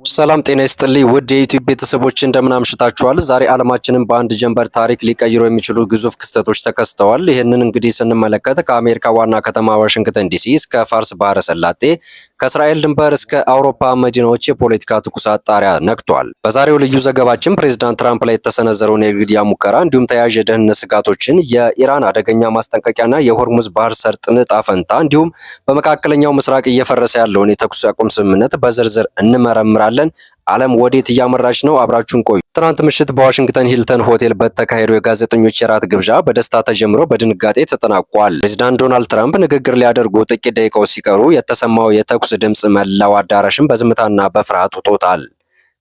ሰላም ጤና ይስጥልኝ ውድ የዩቲዩብ ቤተሰቦች እንደምን አምሽታችኋል። ዛሬ ዓለማችንን በአንድ ጀንበር ታሪክ ሊቀይሩ የሚችሉ ግዙፍ ክስተቶች ተከስተዋል። ይህንን እንግዲህ ስንመለከት ከአሜሪካ ዋና ከተማ ዋሽንግተን ዲሲ እስከ ፋርስ ባህረ ሰላጤ ከእስራኤል ድንበር እስከ አውሮፓ መዲናዎች የፖለቲካ ትኩሳት ጣሪያ ነክቷል። በዛሬው ልዩ ዘገባችን ፕሬዝዳንት ትራምፕ ላይ የተሰነዘረውን የግድያ ሙከራ እንዲሁም ተያያዥ የደህንነት ስጋቶችን፣ የኢራን አደገኛ ማስጠንቀቂያና የሆርሙዝ ባህር ሰርጥን ዕጣ ፈንታ እንዲሁም በመካከለኛው ምስራቅ እየፈረሰ ያለውን የተኩስ አቁም ስምምነት በዝርዝር እንመረምራለን። ዓለም ወዴት እያመራች ነው? አብራችሁን ቆዩ። ትናንት ምሽት በዋሽንግተን ሂልተን ሆቴል በተካሄደው የጋዜጠኞች የራት ግብዣ በደስታ ተጀምሮ በድንጋጤ ተጠናቋል። ፕሬዝዳንት ዶናልድ ትራምፕ ንግግር ሊያደርጉ ጥቂት ደቂቃዎች ሲቀሩ የተሰማው የተኩስ ድምፅ መላው አዳራሽን በዝምታና በፍርሃት ውጦታል።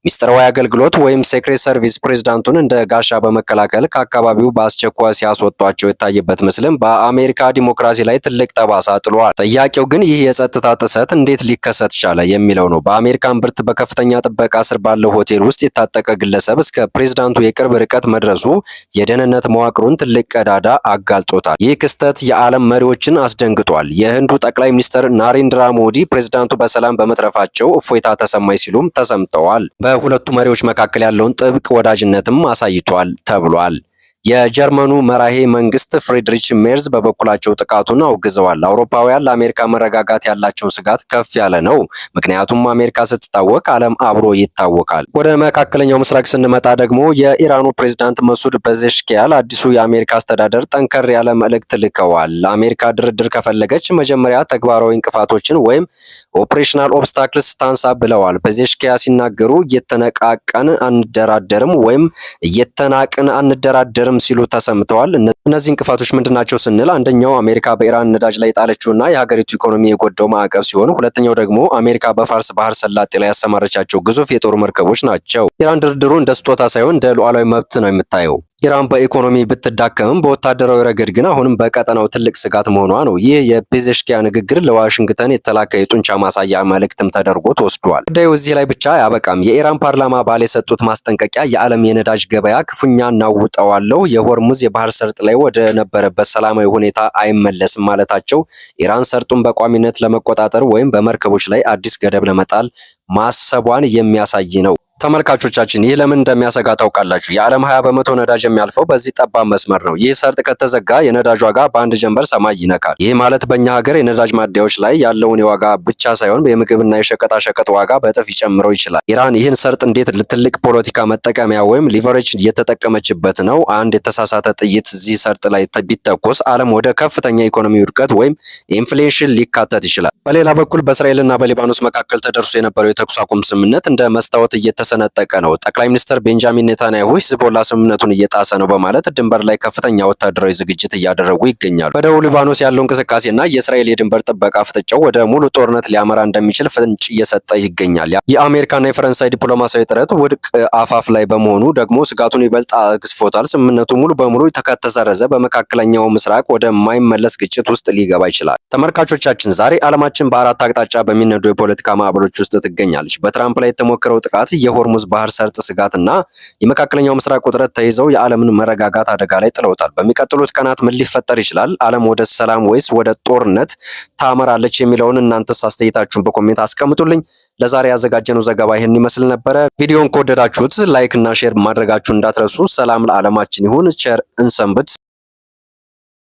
ሚስጥራዊ አገልግሎት ወይም ሴክሬት ሰርቪስ ፕሬዝዳንቱን እንደ ጋሻ በመከላከል ከአካባቢው በአስቸኳይ ሲያስወጧቸው የታየበት ምስልም በአሜሪካ ዲሞክራሲ ላይ ትልቅ ጠባሳ ጥሏል። ጥያቄው ግን ይህ የጸጥታ ጥሰት እንዴት ሊከሰት ቻለ የሚለው ነው። በአሜሪካ እምብርት በከፍተኛ ጥበቃ ስር ባለው ሆቴል ውስጥ የታጠቀ ግለሰብ እስከ ፕሬዝዳንቱ የቅርብ ርቀት መድረሱ የደህንነት መዋቅሩን ትልቅ ቀዳዳ አጋልጦታል። ይህ ክስተት የዓለም መሪዎችን አስደንግጧል። የህንዱ ጠቅላይ ሚኒስትር ናሬንድራ ሞዲ ፕሬዝዳንቱ በሰላም በመትረፋቸው እፎይታ ተሰማኝ ሲሉም ተሰምተዋል። በሁለቱ መሪዎች መካከል ያለውን ጥብቅ ወዳጅነትም አሳይቷል ተብሏል። የጀርመኑ መራሄ መንግስት ፍሬድሪች ሜርዝ በበኩላቸው ጥቃቱን አውግዘዋል። አውሮፓውያን ለአሜሪካ መረጋጋት ያላቸው ስጋት ከፍ ያለ ነው፣ ምክንያቱም አሜሪካ ስትታወቅ ዓለም አብሮ ይታወቃል። ወደ መካከለኛው ምስራቅ ስንመጣ ደግሞ የኢራኑ ፕሬዝዳንት መሱድ ፔዜሽኪያን አዲሱ የአሜሪካ አስተዳደር ጠንከር ያለ መልእክት ልከዋል። አሜሪካ ድርድር ከፈለገች መጀመሪያ ተግባራዊ እንቅፋቶችን ወይም ኦፕሬሽናል ኦብስታክልስ ታንሳ ብለዋል። ፔዜሽኪያን ሲናገሩ እየተነቃቀን አንደራደርም ወይም እየተናቅን አንደራደርም ሲሉ ተሰምተዋል። እነዚህ እንቅፋቶች ምንድናቸው ስንል አንደኛው አሜሪካ በኢራን ነዳጅ ላይ ጣለችውና የሀገሪቱ ኢኮኖሚ የጎዳው ማዕቀብ ሲሆን፣ ሁለተኛው ደግሞ አሜሪካ በፋርስ ባህር ሰላጤ ላይ ያሰማረቻቸው ግዙፍ የጦር መርከቦች ናቸው። ኢራን ድርድሩ እንደ ስጦታ ሳይሆን እንደ ሉዓላዊ መብት ነው የምታየው። ኢራን በኢኮኖሚ ብትዳከምም በወታደራዊ ረገድ ግን አሁንም በቀጠናው ትልቅ ስጋት መሆኗ ነው። ይህ የፔዜሽኪያን ንግግር ለዋሽንግተን የተላከ የጡንቻ ማሳያ መልእክትም ተደርጎ ተወስዷል። ጉዳዩ እዚህ ላይ ብቻ አያበቃም። የኢራን ፓርላማ አባል የሰጡት ማስጠንቀቂያ የዓለም የነዳጅ ገበያ ክፉኛ እናውጠዋለሁ፣ የሆርሙዝ የባህር ሰርጥ ላይ ወደ ነበረበት ሰላማዊ ሁኔታ አይመለስም ማለታቸው ኢራን ሰርጡን በቋሚነት ለመቆጣጠር ወይም በመርከቦች ላይ አዲስ ገደብ ለመጣል ማሰቧን የሚያሳይ ነው። ተመልካቾቻችን ይህ ለምን እንደሚያሰጋ ታውቃላችሁ? የዓለም 20% ነዳጅ የሚያልፈው በዚህ ጠባብ መስመር ነው። ይህ ሰርጥ ከተዘጋ የነዳጅ ዋጋ በአንድ ጀንበር ሰማይ ይነካል። ይህ ማለት በእኛ ሀገር የነዳጅ ማደያዎች ላይ ያለውን የዋጋ ብቻ ሳይሆን የምግብና የሸቀጣሸቀጥ ዋጋ በእጥፍ ሊጨምረው ይችላል። ኢራን ይህን ሰርጥ እንዴት ትልቅ ፖለቲካ መጠቀሚያ ወይም ሊቨሬጅ እየተጠቀመችበት ነው? አንድ የተሳሳተ ጥይት እዚህ ሰርጥ ላይ ቢተኮስ ዓለም ወደ ከፍተኛ ኢኮኖሚ ውድቀት ወይም ኢንፍሌሽን ሊካተት ይችላል። በሌላ በኩል በእስራኤልና በሊባኖስ መካከል ተደርሶ የነበረው የተኩስ አቁም ስምምነት እንደ መስታወት እየተሰነጠቀ ነው። ጠቅላይ ሚኒስትር ቤንጃሚን ኔታንያሁ ሂዝቦላ ስምምነቱን እየጣሰ ነው በማለት ድንበር ላይ ከፍተኛ ወታደራዊ ዝግጅት እያደረጉ ይገኛሉ። በደቡብ ሊባኖስ ያለው እንቅስቃሴና የእስራኤል የድንበር ጥበቃ ፍጥጫው ወደ ሙሉ ጦርነት ሊያመራ እንደሚችል ፍንጭ እየሰጠ ይገኛል። የአሜሪካና የፈረንሳይ ዲፕሎማሲያዊ ጥረት ውድቅ አፋፍ ላይ በመሆኑ ደግሞ ስጋቱን ይበልጥ አግዝፎታል። ስምምነቱ ሙሉ በሙሉ ከተሰረዘ በመካከለኛው ምስራቅ ወደማይመለስ ግጭት ውስጥ ሊገባ ይችላል። ተመልካቾቻችን ዛሬ ዓለማችን በአራት አቅጣጫ በሚነዱ የፖለቲካ ማዕበሎች ውስጥ ትገኛለች። በትራምፕ ላይ የተሞከረው ጥቃት፣ የሆርሙዝ ባህር ሰርጥ ስጋትና የመካከለኛው ምስራቅ ውጥረት ተይዘው የዓለምን መረጋጋት አደጋ ላይ ጥለውታል። በሚቀጥሉት ቀናት ምን ሊፈጠር ይችላል? ዓለም ወደ ሰላም ወይስ ወደ ጦርነት ታመራለች የሚለውን እናንተስ አስተያየታችሁን በኮሜንት አስቀምጡልኝ። ለዛሬ ያዘጋጀነው ዘገባ ይህን ይመስል ነበረ። ቪዲዮን ከወደዳችሁት ላይክ እና ሼር ማድረጋችሁን እንዳትረሱ። ሰላም ለዓለማችን ይሁን። ቸር እንሰንብት።